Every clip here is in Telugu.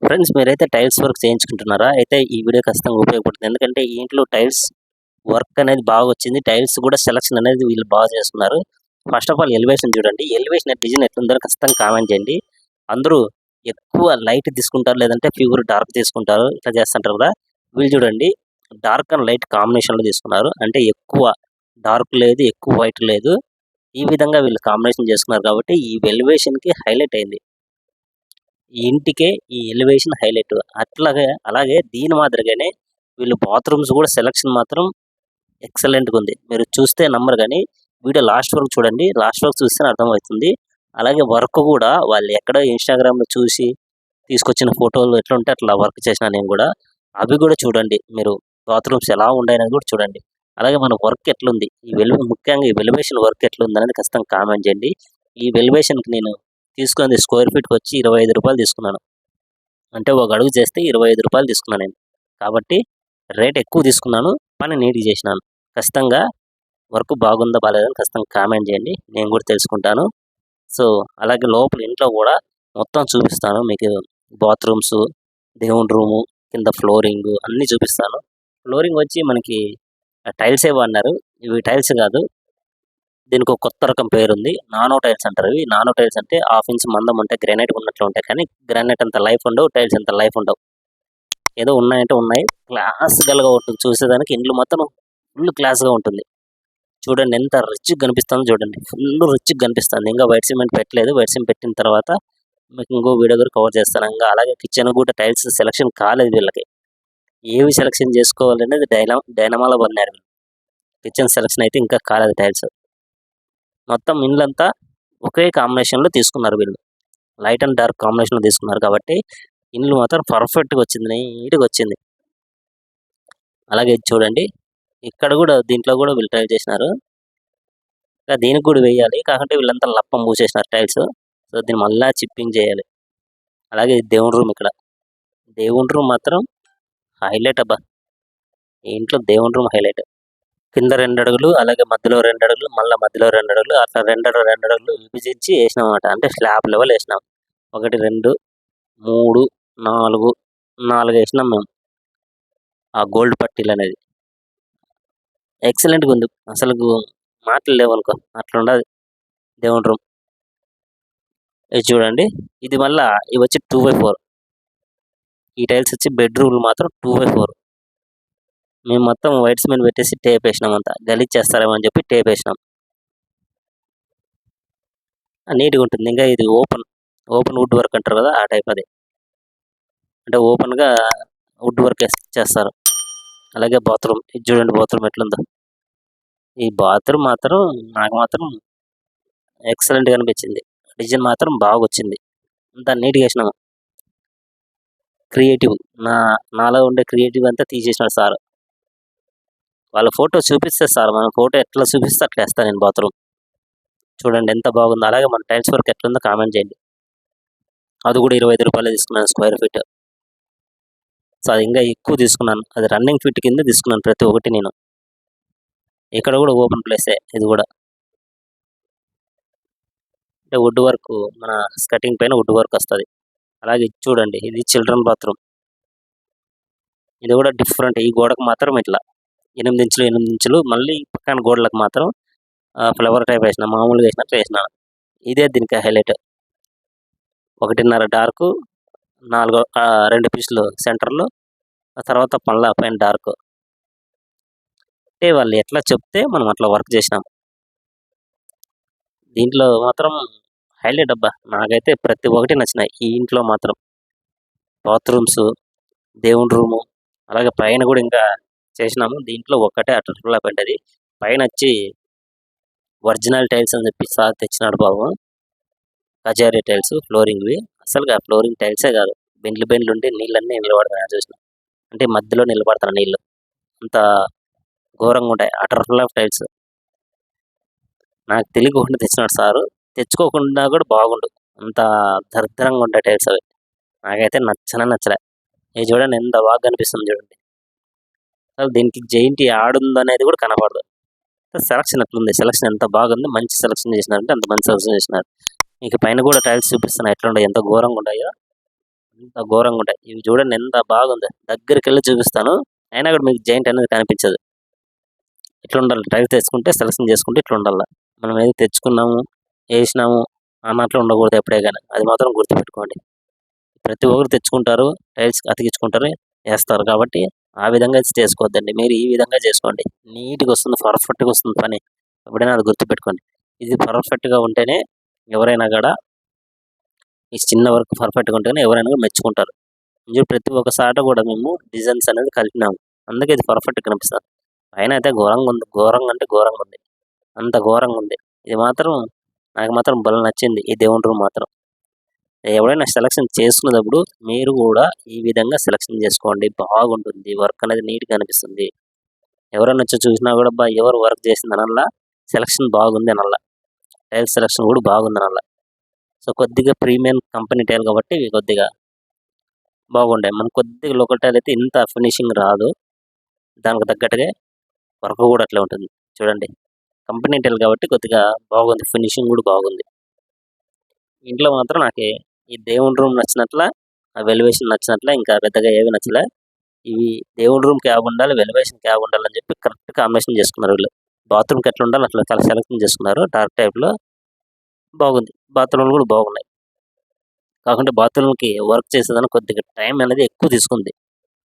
ఫ్రెండ్స్ మీరైతే టైల్స్ వర్క్ చేయించుకుంటున్నారా? అయితే ఈ వీడియో ఖచ్చితంగా ఉపయోగపడుతుంది. ఎందుకంటే ఈ ఇంట్లో టైల్స్ వర్క్ అనేది బాగొచ్చింది. టైల్స్ కూడా సెలక్షన్ అనేది వీళ్ళు బాగా చేస్తున్నారు. ఫస్ట్ ఆఫ్ ఆల్ ఎలివేషన్ చూడండి. ఎలివేషన్ డిజైన్ ఎట్లుందో ఖచ్చితంగా కామెంట్ చేయండి. అందరూ ఎక్కువ లైట్ తీసుకుంటారు. లేదంటే ప్యూర్ డార్క్ తీసుకుంటారు. ఇట్లా చేస్తుంటారు కదా! వీళ్ళు చూడండి డార్క్ అండ్ లైట్ కాంబినేషన్‌లో తీసుకున్నారు. అంటే ఎక్కువ డార్క్ లేదు, ఎక్కువ వైట్ లేదు. ఈ విధంగా వీళ్ళు కాంబినేషన్ చేసుకున్నారు కాబట్టి ఈ ఎలివేషన్‌కి హైలైట్ అయింది. ఈ ఇంటికే ఈ ఎలివేషన్ హైలైట్. అలాగే దీని మాదిరిగానే వీళ్ళు బాత్రూమ్స్ కూడా సెలక్షన్ మాత్రం ఎక్సలెంట్‌గా ఉంది. మీరు చూస్తే నమ్మరు గానీ వీడియో లాస్ట్ వరకు చూడండి. లాస్ట్ వరకు చూస్తేనే అర్థమవుతుంది. అలాగే వర్క్ కూడా వాళ్ళు ఎక్కడో ఇన్‌స్టాగ్రామ్‌లో చూసి తీసుకొచ్చిన ఫోటోలు ఎట్లుంటే అట్లా వర్క్ చేసినా నేను కూడా. అవి కూడా చూడండి మీరు. బాత్రూమ్స్ ఎలా ఉన్నాయనేది కూడా చూడండి. అలాగే మన వర్క్ ఎట్లుంది? ముఖ్యంగా ఈ వెలివేషన్ వర్క్ ఎట్లుందనేది ఖచ్చితంగా కామెంట్ చేయండి. ఈ వెలివేషన్‌కి నేను తీసుకుంది స్క్వేర్ ఫీట్‌కొచ్చి రూ. 25 తీసుకున్నాను. అంటే ఒక అడుగు చేస్తే రూ. 25 తీసుకున్నాను నేను. కాబట్టి రేట్ ఎక్కువ తీసుకున్నాను. పని నీట్‌గా చేసినాను. ఖచ్చితంగా వర్క్ బాగుందా? బాలేదా? అని ఖచ్చితంగా కామెంట్ చేయండి. నేను కూడా తెలుసుకుంటాను. సో, అలాగే లోపల ఇంట్లో కూడా మొత్తం చూపిస్తాను మీకు. బాత్రూమ్స్, దేవుని రూము, కింద ఫ్లోరింగు అన్నీ చూపిస్తాను. ఫ్లోరింగ్ వచ్చి మనకి టైల్సే వాడినారు. ఇవి టైల్స్ కాదు. దీనికి ఒక కొత్త రకం పేరుంది. నానో టైల్స్ అంటారు ఇవి. నానో టైల్స్ అంటే హాఫ్ ఇంచ్ మందం ఉంటాయి. గ్రానైట్ ఉన్నట్లు ఉంటాయి. కానీ గ్రానైట్ అంత లైఫ్ ఉండవు. టైల్స్ అంత లైఫ్ ఉండవు. ఏదో ఉన్నాయంటే ఉన్నాయి. క్లాసికల్‌గా ఉంటుంది చూసేదానికి. ఇండ్లు మొత్తం ఫుల్ క్లాస్‌గా ఉంటుంది. చూడండి ఎంత రిచ్‌గా కనిపిస్తుందో చూడండి. ఫుల్ రిచ్‌గా కనిపిస్తుంది. ఇంకా వైట్ సిమెంట్ పెట్టలేదు. వైట్ సిమెంట్ పెట్టిన తర్వాత మీకు ఇంకో వీడియో కూడా కవర్ చేస్తాను. ఇంకా అలాగే కిచెన్ కూడా టైల్స్ సెలక్షన్ కాలేదు వీళ్ళకి. ఏవి సెలక్షన్ చేసుకోవాలనేది డైనమాలో పడినారు వీళ్ళు. కిచెన్ సెలక్షన్ అయితే ఇంకా కాలేదు టైల్స్. మొత్తం ఇండ్లంతా ఒకే కాంబినేషన్‌లో తీసుకున్నారు వీళ్ళు. లైట్ అండ్ డార్క్ కాంబినేషన్‌లో తీసుకున్నారు కాబట్టి ఇల్లు మాత్రం పర్ఫెక్ట్‌గా వచ్చింది. నీట్‌గా వచ్చింది. అలాగే ఇది చూడండి. ఇక్కడ కూడా దీంట్లో కూడా వీళ్ళు టైల్ చేసినారు. ఇంకా దీనికి కూడా వేయాలి. కాకుంటే వీళ్ళంతా లప్పం పూసేసినారు టైల్స్. సో, దీన్ని మళ్ళా చిప్పింగ్ చేయాలి. అలాగే ఇది దేవుని రూమ్ ఇక్కడ. దేవుని రూమ్ మాత్రం హైలైట్ అబ్బా! ఈ ఇంట్లో దేవుని రూమ్ హైలైట్. కింద 2 అడుగులు, అలాగే మధ్యలో 2 అడుగులు, మళ్ళా మధ్యలో 2 అడుగులు అట్లా 2 అడుగులు విభజించి ఏసినామన్నమాట. అంటే స్లాబ్ లెవెల్ ఏసినాం. 1, 2, 3, 4 ఏసినాం మేము. ఆ గోల్డ్ పట్టీలనేది. ఎక్సలెంట్‌గా ఉంది. అసలుకు మాటలు లేవనుకో అట్లుండాది దేవుని రూమ్. ఇది చూడండి. ఇది మళ్ళా ఇవొచ్చి 2/4. ఈ టైల్స్ వచ్చి బెడ్‌రూమ్‌లు మాత్రం 2/4. మేము మొత్తం వైట్ సిమెంట్ పెట్టేసి టేపేసినాం అంతా. గలీజ్ చేస్తారేమో అని చెప్పి టేపేసినాం. నీట్‌గా ఉంటుంది. ఇంకా ఇది ఓపెన్ వుడ్ వర్క్ అంటారు కదా! ఆ టైప్ అది. అంటే ఓపెన్‌గా వుడ్ వర్క్ చేస్తారు. అలాగే బాత్రూమ్. ఇది చూడండి బాత్రూమ్ ఎట్లుందో. ఈ బాత్రూమ్ మాత్రం నాకు మాత్రం ఎక్సలెంట్‌గా అనిపించింది. డిజైన్ మాత్రం బాగొచ్చింది. అంతా నీట్‌గా ఏసినాము. క్రియేటివ్. నాలో ఉండే క్రియేటివ్ అంతా తీసేసినాడు సారు. వాళ్ళ ఫోటో చూపిస్తే సారు. మన ఫోటో ఎట్లా చూపిస్తే అట్లా ఏస్తా నేను బాత్రూమ్. చూడండి ఎంత బాగుందో. అలాగే మన టైల్స్ వర్క్ ఎట్లుందో కామెంట్ చేయండి. అది కూడా రూ. 25 తీసుకున్నాను స్క్వేర్ ఫీట్. సో, అది ఇంకా ఎక్కువ తీసుకున్నాను. అది రన్నింగ్ ఫీట్ కింద తీసుకున్నాను ప్రతి ఒక్కటి నేను. ఇక్కడ కూడా ఓపెన్ ప్లేసే ఇది కూడా. అంటే వుడ్ వర్క్ మన స్కర్టింగ్ పైన వుడ్ వర్క్ వస్తది. అలాగే ఇది చూడండి. ఇది చిల్డ్రన్ బాత్రూమ్. ఇది కూడా డిఫరెంట్. ఈ గోడకు మాత్రం ఇట్లా 8 ఇంచులు, 8 ఇంచులు మళ్ళీ పక్కన గోడలకు మాత్రం ఫ్లవర్ టైప్ ఏసినా. మామూలుగా ఏసినట్లు ఏసినా. ఇదే దీనికి హైలైట్. 1.5 డార్కు, 2 పీసులు సెంటర్‌లో, ఆ తర్వాత మళ్ళా పైన డార్క్. అంటే వాళ్ళు ఎట్లా చెప్తే మనం అట్లా వర్క్ చేసినాం. దీంట్లో మాత్రం హైలైట్ అబ్బా! నాకైతే ప్రతి ఒక్కటి నచ్చినాయి. ఈ ఇంట్లో మాత్రం. బాత్రూమ్స్, దేవుని రూము, అలాగే పైన కూడా ఇంకా చేసినాము. దీంట్లో ఒక్కటే అట్లా పడ్డది. పైనొచ్చి ఒరిజినల్ టైల్స్ అని చెప్పి సార్ తెచ్చినాడు పాపం. కజారియా టైల్స్ ఫ్లోరింగ్‌వి. అసలుగా ఫ్లోరింగ్ టైల్సే కాదు. బెండ్లుండి నీళ్ళన్నీ నిలబడుతున్నాయి చూసినా. అంటే మధ్యలో నిలబడుతున్నాయి నీళ్ళు. అంత ఘోరంగా ఉంటాయి. Utter flop tiles. నాకు తెలియకోకుండా తెచ్చినాడు సారు. తెచ్చుకోకుండా కూడా బాగుండు. అంత దరిద్రంగా ఉంటాయి టైల్స్ అవి. నాకైతే నచ్చలే. ఇది చూడండి ఎంత బాగా కనిపిస్తుంది చూడండి. అసలు దీనికి జెయింట్ యాడుందనేది కూడా కనపడదు. సెలక్షన్ ఎట్లుంది? సెలక్షన్ ఎంత బాగుంది. మంచి సెలక్షన్ చేసినారంటే అంత మంచి సెలక్షన్ చేసినారు. మీకు పైన కూడా టైల్స్ చూపిస్తున్నా ఎట్లుంటాయో ఎంత ఘోరంగా ఉంటాయో. ఎంత ఘోరంగా ఉంటాయి. ఇవి చూడండి ఎంత బాగుందో. దగ్గరికెళ్ళి చూపిస్తాను. అయినా కూడా మీకు జెయింట్ అనేది కనిపించదు. ఇట్లుండాలి. టైల్స్ తెచ్చుకుంటే సెలక్షన్ చేసుకుంటే ఇట్లుండాల. మనం ఏది తెచ్చుకున్నాము, ఏసినాము అన్నట్లు ఉండకూడదు ఎప్పుడే గాని. అది మాత్రం గుర్తుపెట్టుకోండి. ప్రతి ఒక్కరు తెచ్చుకుంటారు. టైల్స్ అతికించుకుంటారు. ఏస్తారు. కాబట్టి ఆ విధంగా అయితే చేసుకోవద్దండి. మీరు ఈ విధంగా చేసుకోండి. నీట్‌గా వస్తుంది. పర్ఫెక్ట్‌గా వస్తుంది పని. ఎప్పుడైనా అది గుర్తుపెట్టుకోండి. ఇది పర్ఫెక్ట్‌గా ఉంటేనే ఎవరైనా గూడా ఈ చిన్న వర్క్ పర్ఫెక్ట్‌గా ఉంటేనే ఎవరైనా కూడా మెచ్చుకుంటారు. ఇందులో ప్రతి ఒక్క సాట కూడా మేము డిజైన్స్ అనేది కలిపినాము. అందుకే ఇది పర్ఫెక్ట్‌గా కనిపిస్తది. పైన అయితే ఘోరంగా ఉంది. ఘోరంగా అంటే ఘోరంగా ఉంది. అంత ఘోరంగా ఉంది. ఇది మాత్రం నాకు మాత్రం భలే నచ్చింది. ఈ దేవుని రూమ్ మాత్రం. ఎవరైనా సెలక్షన్ చేసుకునేటప్పుడు మీరు గూడా ఈ విధంగా సెలక్షన్ చేసుకోండి. బాగుంటుంది. వర్క్ అనేది నీట్‌గా అనిపిస్తుంది. ఎవరైనా వచ్చి చూసినా గూడా అబ్బా! ఎవరు వర్క్ చేసింది అనల్లా. సెలక్షన్ బాగుంది అనల్లా. టైల్స్ సెలక్షన్ కూడా బాగుంది అనల్లా. సో, కొద్దిగా ప్రీమియం కంపెనీ టైల్ కాబట్టి ఇవి కొద్దిగా బాగుండాయి. మనకు కొద్దిగా లోకల్ టైల్ అయితే ఇంత ఫినిషింగ్ రాదు. దానికి తగ్గట్టుగా వర్క్ కూడా అట్లే ఉంటుంది. చూడండి. కంపెనీ టైల్ కాబట్టి కొద్దిగా బాగుంది. ఫినిషింగ్ కూడా బాగుంది. ఇంట్లో మాత్రం నాకి ఈ దేవుని రూమ్ నచ్చినట్ల, ఆ వెలివేషన్ నచ్చినట్ల ఇంకా పెద్దగా ఏవి నచ్చలే. ఇవి దేవుని రూమ్ క్యాబ్ ఉండాలి, వెలివేషన్ క్యాబ్ ఉండాలని చెప్పి కరెక్ట్ కాంబినేషన్ చేసుకున్నారు వీళ్ళు. బాత్రూమ్‌కి ఎట్లా ఉండాలో అట్లా చాలా సెలెక్షన్ చేసుకున్నారు. డార్క్ టైప్‌లో బాగుంది. బాత్రూమ్‌లు కూడా బాగున్నాయి. కాకుంటే బాత్రూమ్‌కి వర్క్ చేసేదానికి కొద్దిగా టైం అనేది ఎక్కువ తీసుకుంది.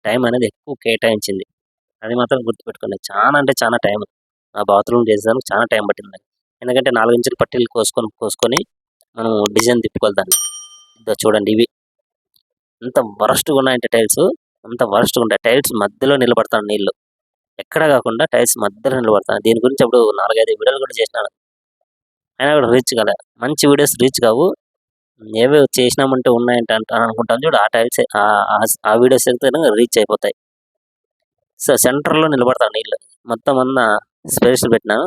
టైం అనేది ఎక్కువ కేటాయించింది. అది మాత్రం గుర్తుపెట్టుకోండి. చానా అంటే చానా టైము. ఆ బాత్రూమ్ చేసేదానికి చానా టైం పట్టింది నాకు. ఎందుకంటే 4 ఇంచుల పట్టీలు కోసుకొని మనం డిజైన్ తిప్పుకోవాలి దాన్ని. ఇదో చూడండి ఇవి. ఎంత వరస్ట్‌గా ఉన్నాయంటే టైల్సు. అంత వరస్ట్‌గా ఉంటాయి. టైల్స్ మధ్యలో నిలబడతాను నీళ్లు. ఎక్కడ కాకుండా టైల్స్ మధ్యలో నిలబడతాను. దీని గురించి అప్పుడు 4, 5 వీడియోలు కూడా చేసినాను. అయినా కూడా రీచ్ కాలే. మంచి వీడియోస్ రీచ్ కావు. ఏవేవో చేసినామంటే ఉన్నాయంట అనుకుంటాను చూడు ఆ టైల్సే ఆ వీడియోస్ అయితే రీచ్ అయిపోతాయి. సో, సెంటర్‌లో నిలబడతాను నీళ్లు. మొత్తం అంతా స్పేస్ పెట్టినాను.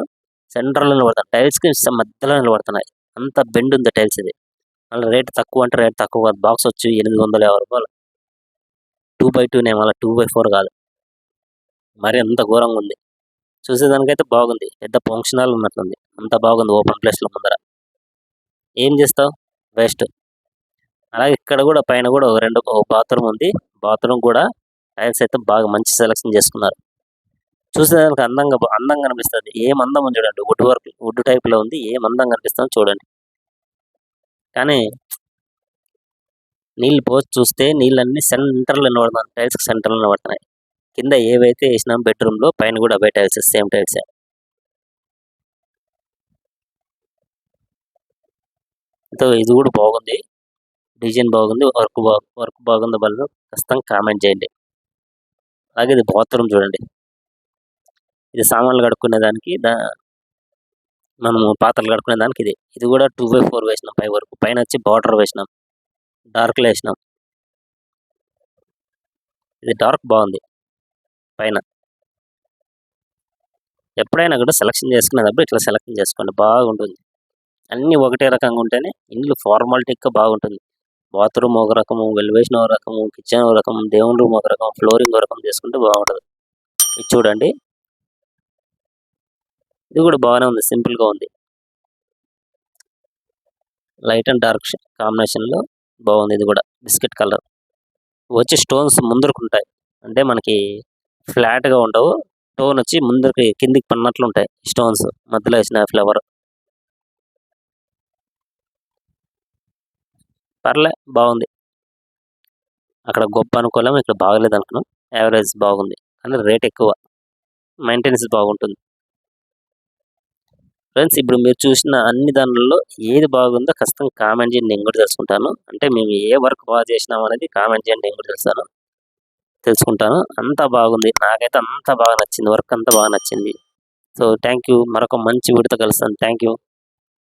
సెంటర్‌లో నిలబడతాను. టైల్స్‌కి మధ్యలో నిలబడుతున్నాయి. అంత బెండ్ ఉంది టైల్స్ ఇది. మళ్ళీ రేట్ తక్కువ అంటే రేట్ తక్కువ కాదు. బాక్స్ వచ్చి రూ. 850. 2/2నే మళ్ళా 2/4 కాదు. మరి అంత ఘోరంగా ఉంది. చూసేదానికైతే బాగుంది. పెద్ద ఫంక్షన్ హాల్ ఉన్నట్లుంది. అంత బాగుంది ఓపెన్ ప్లేస్‌లో ముందర. ఏం చేస్తావు? వేస్ట్. అలాగే ఇక్కడ కూడా పైన కూడా ఒక బాత్రూమ్ ఉంది. బాత్రూమ్ కూడా టైల్స్ అయితే బాగా మంచి సెలెక్షన్ చేసుకున్నారు. చూసేదానికి అందంగా అనిపిస్తది. ఏం అందం ఉంది చూడండి. వుడ్ టైప్‌లో ఉంది. ఏం అందంగా అనిపిస్తుందో చూడండి. కానీ నీళ్లు పోసి చూస్తే నీళ్ళన్నీ సెంటర్‌లో నిలబడుతున్నాయి. టైల్స్‌కి సెంటర్‌లో నిలబడుతున్నాయి. కింద ఏవైతే ఏసినామో బెడ్‌రూమ్‌లో పైన కూడా అవే టైల్స్ సేమ్ టైల్సే. సో, ఇది కూడా బాగుంది. డిజైన్ బాగుంది. వర్క్ బాగుందో బాలేదో ఖచ్చితంగా కామెంట్ చేయండి. అలాగే ఇది బాత్రూమ్ చూడండి. ఇది సామాన్లు కడుక్కునే దానికి మనము పాత్రలు కడుక్కునే దానికి ఇది. ఇది కూడా 2/4 వేసినాం పై వరకు. పైనొచ్చి బార్డర్ వేసినాం. డార్క్‌లో ఏసినాం. ఇది డార్క్ బాగుంది పైన. ఎప్పుడైనా కూడా సెలక్షన్ చేసుకునేటప్పుడు ఇట్లా సెలెక్షన్ చేసుకోండి. బాగుంటుంది. అన్నీ ఒకటే రకంగా ఉంటేనే ఇల్లు ఫార్మాలిటీగా బాగుంటుంది. బాత్రూమ్ ఒక రకము, వెలివేషన్ ఒక రకము, కిచెన్ ఒక రకం, దేవుని రూమ్ ఒక రకం, ఫ్లోరింగ్ ఒక రకం చేసుకుంటే బాగుంటది. ఇది చూడండి. ఇది కూడా బాగానే ఉంది. సింపుల్‌గా ఉంది. లైట్ అండ్ డార్క్ కాంబినేషన్‌లో బాగుంది ఇది కూడా. Biscuit colour. వచ్చి స్టోన్స్ ముందరకుంటాయి. అంటే మనకి ఫ్లాట్‌గా ఉండవు. స్టోన్ వచ్చి ముందరికి కిందకి పడినట్లుంటాయి స్టోన్స్. మధ్యలో ఏసిన ఫ్లవర్. పర్లే బాగుంది. అక్కడ గొప్ప అనుకోలేము. ఇక్కడ బాగలేదనుకున్నాం. యావరేజ్ బాగుంది. కానీ రేట్ ఎక్కువ. మెయింటెనెన్స్ బాగుంటుంది. ఫ్రెండ్స్ ఇప్పుడు మీరు చూసిన అన్ని దాన్లలో ఏది బాగుందో ఖచ్చితంగా కామెంట్ చేయండి. నేను కూడా తెలుసుకుంటాను. అంటే మేము ఏ వర్క్ బాగా చేసినాం అనేది కామెంట్ చేయండి. నేను కూడా తెలుసుకుంటాను. అంతా బాగుంది. నాకైతే అంతా బాగా నచ్చింది. వర్క్ అంతా బాగా నచ్చింది. So, thank you. మరొక మంచి వీడియోతో కలుస్తాను. Thank you.